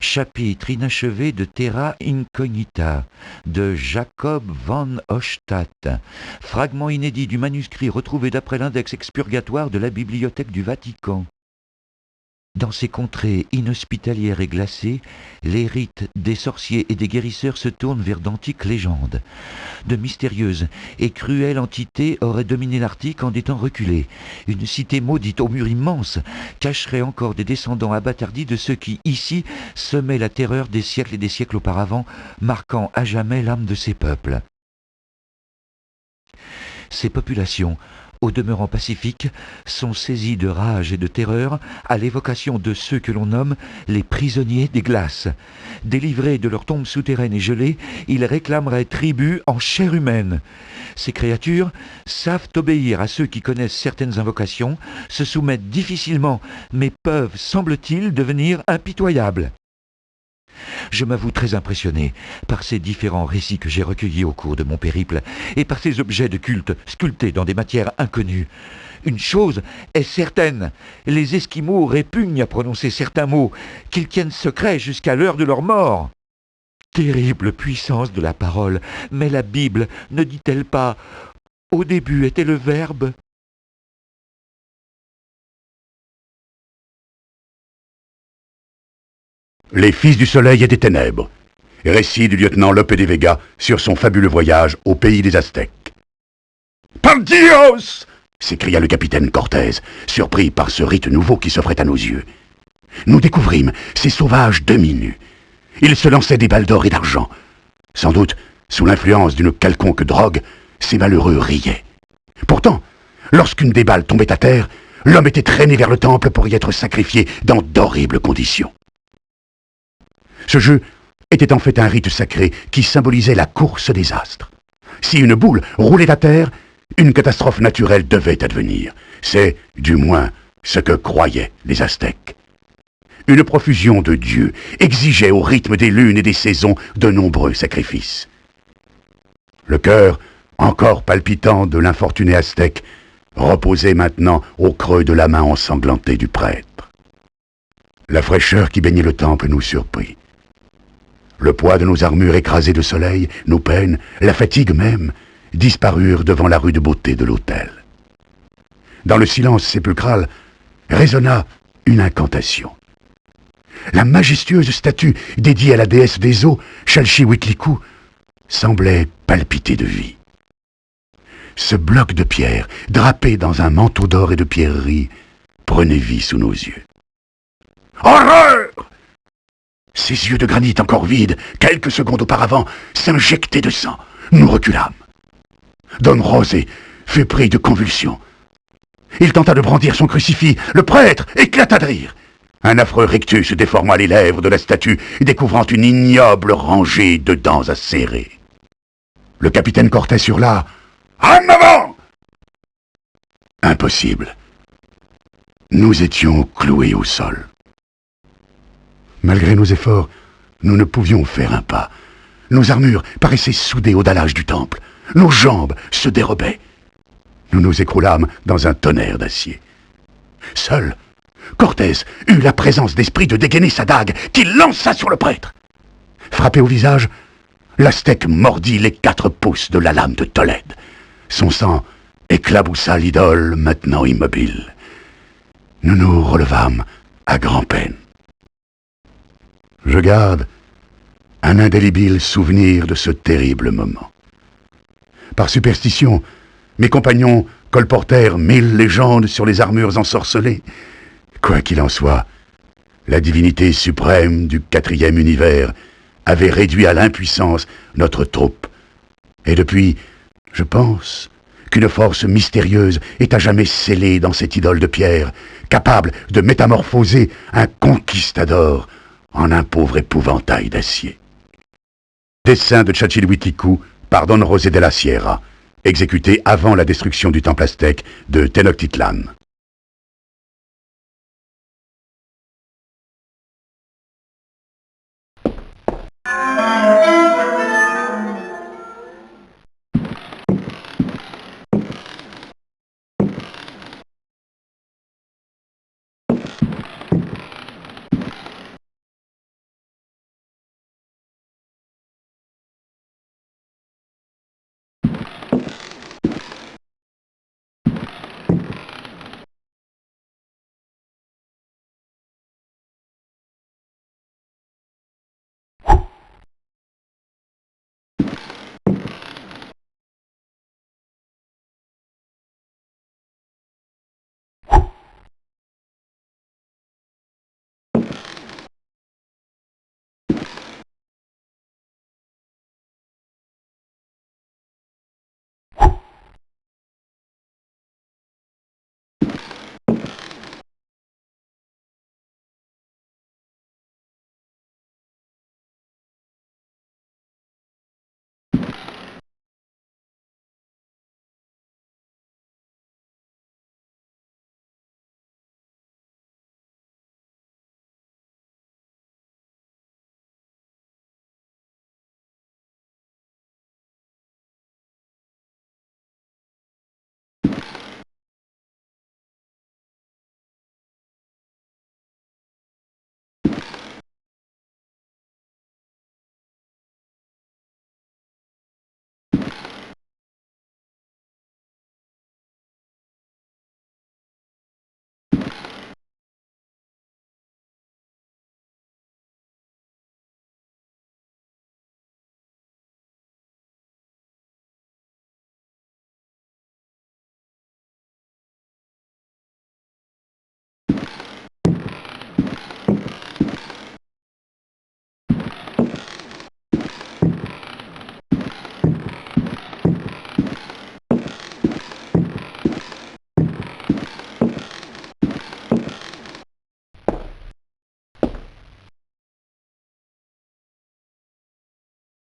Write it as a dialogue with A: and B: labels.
A: Chapitre inachevé de Terra Incognita, de Jacob van Ostade. Fragment inédit du manuscrit retrouvé d'après l'index expurgatoire de la Bibliothèque du Vatican. Dans ces contrées inhospitalières et glacées, les rites des sorciers et des guérisseurs se tournent vers d'antiques légendes. De mystérieuses et cruelles entités auraient dominé l'Arctique en des temps reculés. Une cité maudite aux murs immenses cacherait encore des descendants abattardis de ceux qui, ici, semaient la terreur des siècles et des siècles auparavant, marquant à jamais l'âme de ces peuples. Ces populations, au demeurant pacifiques, sont saisies de rage et de terreur à l'évocation de ceux que l'on nomme les prisonniers des glaces. Délivrés de leurs tombes souterraines et gelées, ils réclameraient tribut en chair humaine. Ces créatures savent obéir à ceux qui connaissent certaines invocations, se soumettent difficilement, mais peuvent, semble-t-il, devenir impitoyables. Je m'avoue très impressionné par ces différents récits que j'ai recueillis au cours de mon périple et par ces objets de culte sculptés dans des matières inconnues. Une chose est certaine, les Esquimaux répugnent à prononcer certains mots qu'ils tiennent secrets jusqu'à l'heure de leur mort. Terrible puissance de la parole, mais la Bible ne dit-elle pas « Au début était le Verbe » ?
B: Les fils du soleil et des ténèbres. Récit du lieutenant Lope de Vega sur son fabuleux voyage au pays des Aztèques. Par Dios! S'écria le capitaine Cortés, surpris par ce rite nouveau qui s'offrait à nos yeux. Nous découvrîmes ces sauvages demi-nus. Ils se lançaient des balles d'or et d'argent. Sans doute, sous l'influence d'une quelconque drogue, ces malheureux riaient. Pourtant, lorsqu'une des balles tombait à terre, l'homme était traîné vers le temple pour y être sacrifié dans d'horribles conditions. Ce jeu était en fait un rite sacré qui symbolisait la course des astres. Si une boule roulait à terre, une catastrophe naturelle devait advenir. C'est, du moins, ce que croyaient les Aztèques. Une profusion de dieux exigeait au rythme des lunes et des saisons de nombreux sacrifices. Le cœur, encore palpitant de l'infortuné Aztèque, reposait maintenant au creux de la main ensanglantée du prêtre. La fraîcheur qui baignait le temple nous surprit. Le poids de nos armures écrasées de soleil, nos peines, la fatigue même, disparurent devant la rude beauté de l'autel. Dans le silence sépulcral résonna une incantation. La majestueuse statue dédiée à la déesse des eaux, Chalchihuitlicue, semblait palpiter de vie. Ce bloc de pierre, drapé dans un manteau d'or et de pierreries, prenait vie sous nos yeux. Horreur! Ses yeux de granit encore vides, quelques secondes auparavant, s'injectaient de sang. Nous reculâmes. Don José fut pris de convulsions. Il tenta de brandir son crucifix. Le prêtre éclata de rire. Un affreux rictus déforma les lèvres de la statue, découvrant une ignoble rangée de dents acérées. Le capitaine Cortés hurla « En avant !» Impossible. Nous étions cloués au sol. Malgré nos efforts, nous ne pouvions faire un pas. Nos armures paraissaient soudées au dallage du temple. Nos jambes se dérobaient. Nous nous écroulâmes dans un tonnerre d'acier. Seul, Cortés eut la présence d'esprit de dégainer sa dague, qu'il lança sur le prêtre. Frappé au visage, l'Aztèque mordit les 4 pouces de la lame de Tolède. Son sang éclaboussa l'idole, maintenant immobile. Nous nous relevâmes à grand-peine. Je garde un indélébile souvenir de ce terrible moment. Par superstition, mes compagnons colportèrent 1000 légendes sur les armures ensorcelées. Quoi qu'il en soit, la divinité suprême du 4e univers avait réduit à l'impuissance notre troupe. Et depuis, je pense qu'une force mystérieuse est à jamais scellée dans cette idole de pierre, capable de métamorphoser un conquistador en un pauvre épouvantail d'acier. Dessin de Chalchihuitlicue par Don José de la Sierra, exécuté avant la destruction du temple aztèque de Tenochtitlan.